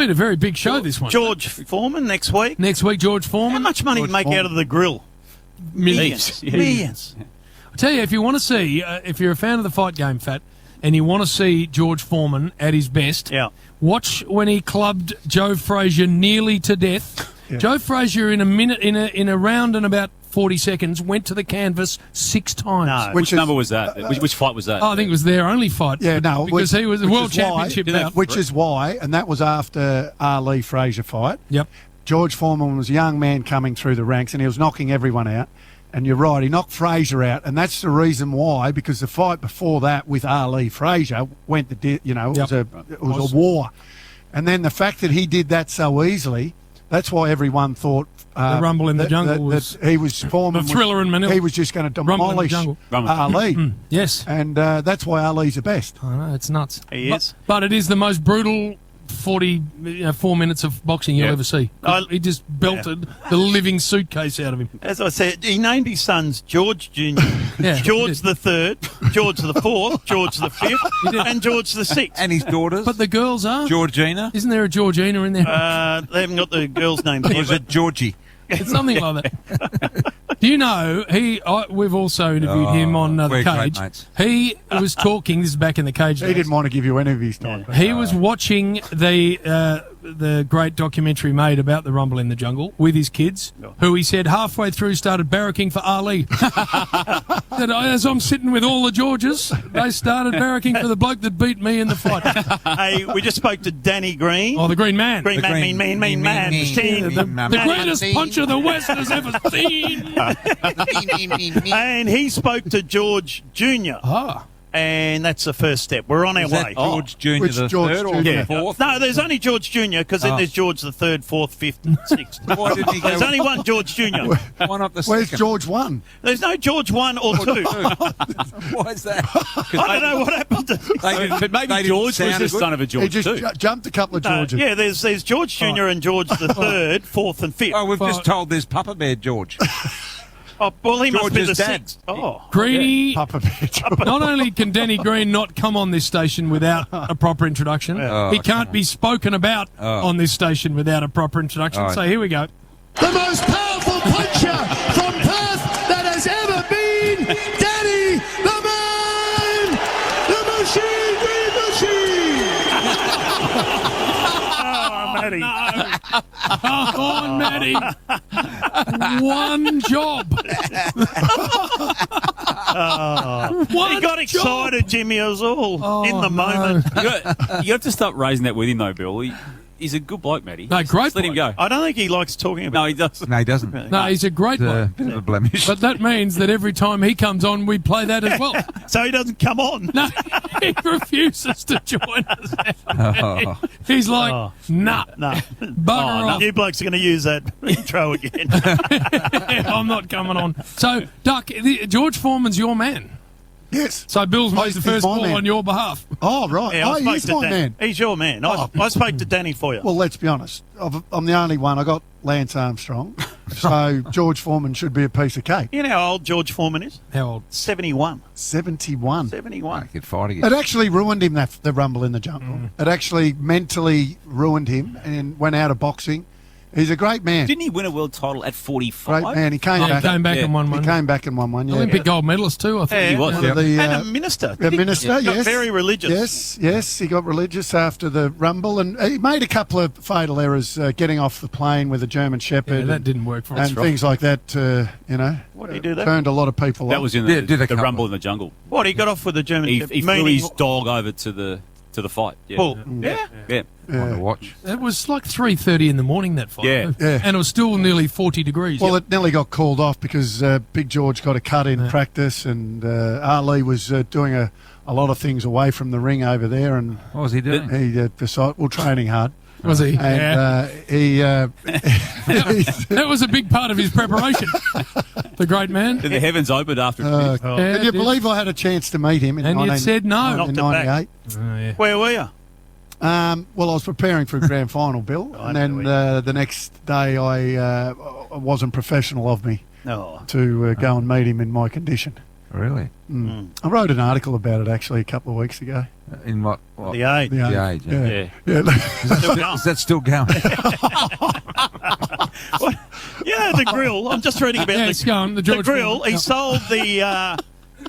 been a very big show, this one. George Foreman next week. Next week, George Foreman. How much money do you make out of the grill? Millions. Millions. I tell you, if you want to see, if you're a fan of the fight game, Fat, and you want to see George Foreman at his best, watch when he clubbed Joe Frazier nearly to death. Yeah. Joe Frazier, in a minute, in a round and about 40 seconds, went to the canvas 6 times. No. Which number was that? Which fight was that? Oh, I think it was their only fight. Yeah, no. Because he was a world championship bout. Which is why, and that was after Ali-Frazier fight. Yep. George Foreman was a young man coming through the ranks, and he was knocking everyone out. And you're right, he knocked Frazier out, and that's the reason why, because the fight before that with Ali-Frazier went it was a war. And then the fact that he did that so easily, that's why everyone thought the Rumble in the Jungle was he was Foreman. The Thriller in Manila. He was just going to demolish Ali. Yes. And that's why Ali's the best. I know, it's nuts. He is. But it is the most brutal 4 minutes of boxing you'll ever see. He just belted the living suitcase out of him. As I said, he named his sons George Jr., George the Third, George the Fourth, George the Fifth, and George the Sixth. And his daughters. But the girls are? Georgina. Isn't there a Georgina in there? They haven't got the girls' names yet. Was it Georgie? It's something like that. Do you know, we've also interviewed him on The Cage. He was talking, this is back in The Cage. He didn't want to give you any of his time. He was watching the great documentary made about the Rumble in the Jungle with his kids, who he said halfway through started barracking for Ali. That as I'm sitting with all the Georges, they started barracking for the bloke that beat me in the fight. Hey, we just spoke to Danny Green. Oh, the Green Man. Mean man. The greatest puncher the West has ever seen. And he spoke to George Jr. And that's the first step. We're on our way. George Jr. the third or the fourth? No, there's only George Jr. because then there's George the third, fourth, fifth, and sixth. Why didn't he go? There's only one George Jr. Why not the Where's second? George 1? There's no George 1 or 2. Why is that? I don't know what happened to But maybe George was the son of a George He just jumped a couple of Georges. yeah, there's George Jr. and George the third, fourth, and fifth. Oh, we've just told there's Papa Bear George. Oh, well, he must be the George's dad. sixth. Oh, Greeny. Papa Bear. Not only can Danny Green not come on this station without a proper introduction, he can't be spoken about on this station without a proper introduction. So here we go. The most powerful puncher from Perth that has ever been, Danny the Man, the Machine Green Machine. Matty. Come on, Matty. One job. He got excited, Jimmy. It was all in the moment. You have to stop raising that with him, though, Bill. He's a good bloke, Matty. No, great Just let him go. I don't think he likes talking about No, he doesn't. No, he doesn't. No, he's a great bloke. Bit of a blemish. But that means that every time he comes on, we play that as well. So he doesn't come on. No, he refuses to join us. He's like, nah. Bugger off. You blokes are going to use that intro again. I'm not coming on. So, Duck, George Foreman's your man. Yes. So Bill's made the first call man. on your behalf. Oh, right. Yeah, He's my man. He's your man. I spoke to Danny for you. Well, let's be honest. I'm the only one. I got Lance Armstrong. So George Foreman should be a piece of cake. You know how old George Foreman is? How old? 71. 71. 71. Good fight again. It actually ruined him, the Rumble in the Jungle. It actually mentally ruined him and went out of boxing. He's a great man. Didn't he win a world title at 45? Great man. He came back. And won one. He came back and won one. Yeah. Olympic gold medalist too, I think. He was. And a minister. A minister, He got yes. very religious. Yes. He got religious after the Rumble, and he made a couple of fatal errors getting off the plane with a German Shepherd. Yeah, that didn't work for us. And things like that, What did he do there? turned a lot of people off. That was in the Rumble in the Jungle. What, he got off with the German Shepherd? He flew his dog over to the fight. Yeah. Bull. Yeah. On the watch. It was like 3:30 in the morning, that fight. Yeah. And it was still nearly 40 degrees. Well, it nearly got called off because Big George got a cut in practice, and Ali was doing a lot of things away from the ring over there, and What was he doing? he decided, training hard. Was he? And that was a big part of his preparation. The great man. Did the heavens opened after it? Can you believe I had a chance to meet him in And you said no. in 98? Where were you? Well, I was preparing for a grand final, Bill, and then the next day I wasn't professional of me to go and meet him in my condition. Really? I wrote an article about it actually a couple of weeks ago. In what? The Age. The Age. Yeah. Yeah. Is that still going? Yeah, the grill. I'm just reading about it's going, the George grill. Foreman. He sold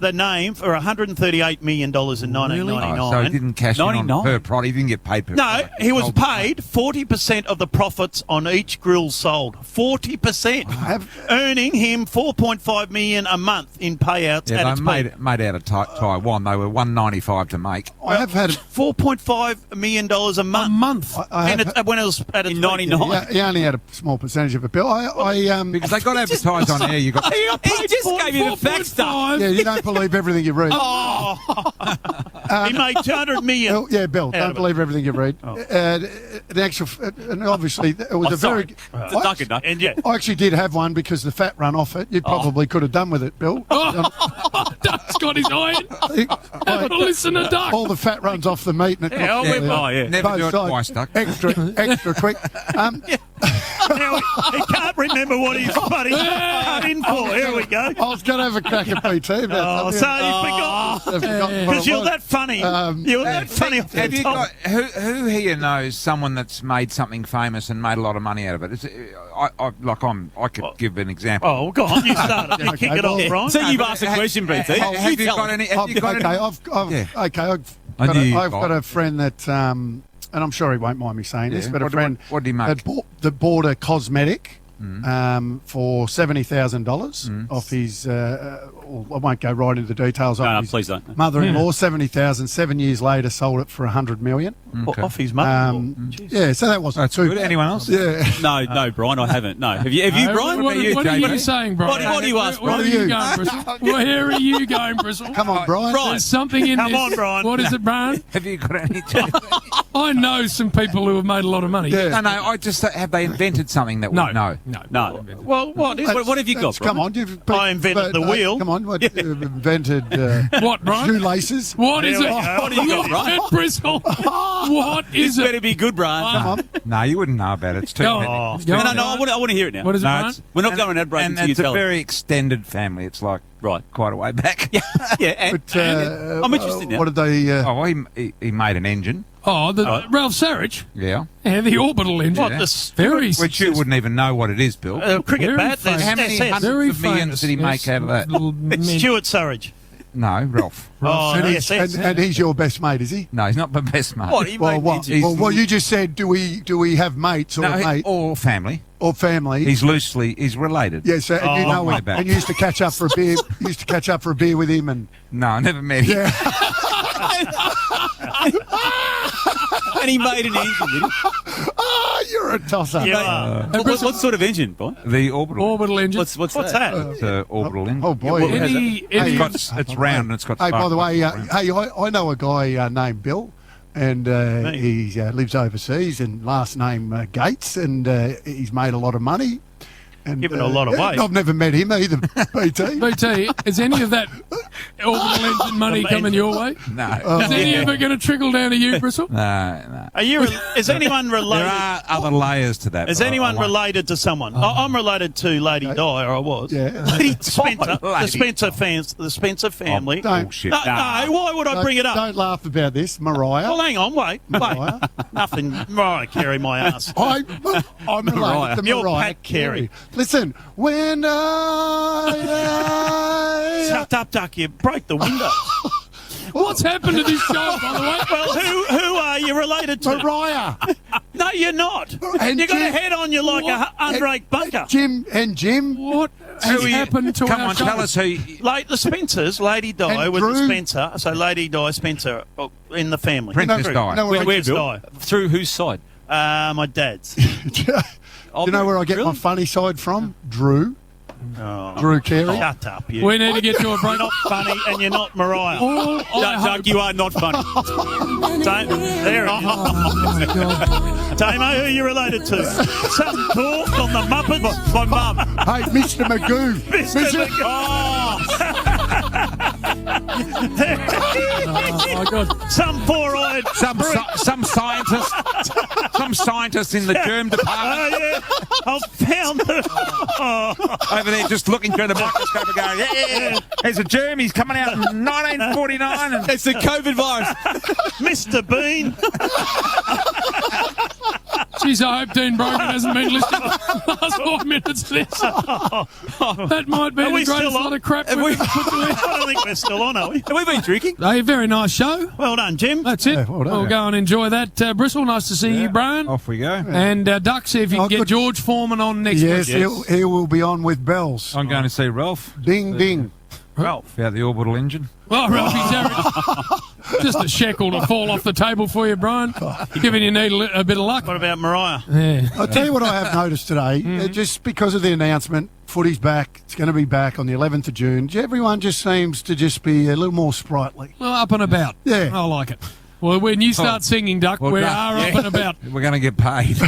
the name for $138 million in 1999. Oh, so he didn't cash in 99? on per product. He didn't get paid per No, product. he was Sold the paid 40% of the profits on each grill sold. 40%, earning him $4.5 million a month in payouts Yeah, at they its peak. made out of Taiwan. They were $195 to make. I have had. $4.5 million a month. A month. I have, When it was at its In peak. 99. yeah, he only had a small percentage of it, Bill. Because they got advertised on air. You got. He just gave you the facts stuff. Yeah, you don't believe everything you read. Oh, he made $200 million. Bill, yeah, Bill, Out don't of believe everything you read. The actual, and obviously, it was a very. It's a Dunkin' Duck. And yeah, I actually did have one because the fat run off it. You probably could have done with it, Bill. Duck's got his eye in. Have a listen to Duck. All the fat runs off the meat, and it Yeah, knocks oh, it we- out. Oh, yeah. Never Both do it sides. twice, Duck. Extra quick. now he can't remember what he's cut in for. Here we go. I was going to have a crack at PT. Oh, so you forgot. Because you're that funny. You're that funny. off the Have you top. got who here knows someone that's made something famous and made a lot of money out of it? I could give an example. Oh, go on. You start it. You kick it off, Brian. So you've asked a question, BT. Have you got any? Have you got any? I've I knew you I've got got a friend that, and I'm sure he won't mind me saying this, Yeah. but a What- friend what did he make? that bought a cosmetic for $70,000 off his. I won't go right into the details. No, of no, his please don't. Mother-in-law, 70,000. 7 years later, sold it for $100 million. Okay. Off his mother. Yeah, so that wasn't That's too good. Anyone else? Yeah. No, Brian, I haven't. No. Have you, Brian? What are you saying, Brian? What do you ask, Where are Brian? you going, Bristol? Where are you going, Bristol? Come on, Brian. There's something in Come this. on, Brian. What is it, Brian? Have you got any? I know some people who have made a lot of money. Yeah. No. I just have they invented something that No. we know? No. Well, what is What have you got, Come Brian? on, I invented the wheel. Come on, what, invented What, Brian? shoelaces. What is There it? we go. What do you got, Brian? Bristol. What is This better it? be good, Brian. Come on. No, you wouldn't know about it. It's too. Go many. on. Oh. Go No, on, I want to hear it now. What is it, No, Brian? it's- We're not going ad break and until you it's a tell us. very extended family. It's like Right. quite a way back. Yeah, and, But, I'm interested now. What did they? Oh, well, he made an engine. Oh, Ralph Sarich. Yeah. Yeah, the orbital engine. What, the Very Which you wouldn't even know what it is, Bill. cricket Very bat? famous. How many SS. hundreds very of millions famous. did he make out of that? Little men. Stuart Surridge. No, Ralph. Oh, and, yes, he's, and he's your best mate, is he? No, he's not my best mate. What? He Well, made what? engines. Well, you just said, do we have mates or No, mate or family. or family? He's related. Yes, and you Oh, know way him, back. and you used to catch up for a beer. You used to catch up for a beer with him, and No, I never met him. And he made an engine, did he? you're a tosser. Yeah. What sort of engine, Brian? The orbital. Orbital engine. What's What's that? that? It's an orbital engine. Oh boy! Yeah, well, It's round and it's got. Hey, by the way, spark plugs. hey, I know a guy named Bill, and he lives overseas, and last name Gates, and he's made a lot of money. And, Given a lot away. I've never met him either, BT. BT, is any of that orbital engine money coming your way? No. Is any of it going to trickle down to you, Bristol? No. Are you? Is anyone There related? are other layers to that. Is but I anyone won't- related to someone? I'm related to Lady Di, or I was. Yeah. Lady Spencer, the Lady Spencer fans, the Spencer family. Don't- Bullshit. No, why would I bring it up? Don't laugh about this, Mariah. Well, hang on, wait. Mariah. Nothing. Mariah Carey, my ass. I'm related to You're Mariah Pat Carey. Listen, when Shut up, Duck. You broke the window. What's happened to this show, by the way? Well, who are you related to? Mariah No, you're not. And You got a Jim- head on you like a unraked bunker. Jim, What has happened to Come our on, show? tell us who. The Spencers, Lady Di And with the Drew- Spencer. So Lady Di, Spencer in the family. Princess Drew. Di. No, Where, Princess Bill? Di. Through whose side? My dad's. you know where I get my funny side from? Drew Carey. Shut up, you. We need to get to a break. You're not funny and you're not Mariah. All I hope... Doug, you are not funny. There it is. Damo, who are you related to? Some talk on the Muppets. My mum. Hey, Mr. Magoo. Mr. Oh, my God. Some four-eyed... Some scientist in the germ department I've found the... over there just looking through the microscope and going, yeah, there's a germ. He's coming out in 1949. And It's the COVID virus. Mr. Bean. Jeez, I hope Dean Brogan hasn't been listening to the last 5 minutes of this. That might be Are the we greatest still lot on? of crap Have we've we- put to it. I don't think we're still on, are we? Have we been drinking? A very nice show. Well done, Jim. That's it. Yeah, well done. We'll go and enjoy that. Bristol, nice to see you, Brian. off we go. And Duck, see if you can get good. George Foreman on next Yes, week. he will be on with bells. I'm going to see Ralph Ding, ding. Ralph. about the orbital engine. Oh, Ralphie's Eric. Just a shekel to fall off the table for you, Brian. Giving you need a bit of luck. What about Mariah? Yeah. I'll tell you what I have noticed today, just because of the announcement, footy's back, it's going to be back on the 11th of June, everyone just seems to just be a little more sprightly. Well, up and about. Yeah. I like it. Well, when you start singing, Duck, Well, we no, are up and about. We're going to get paid.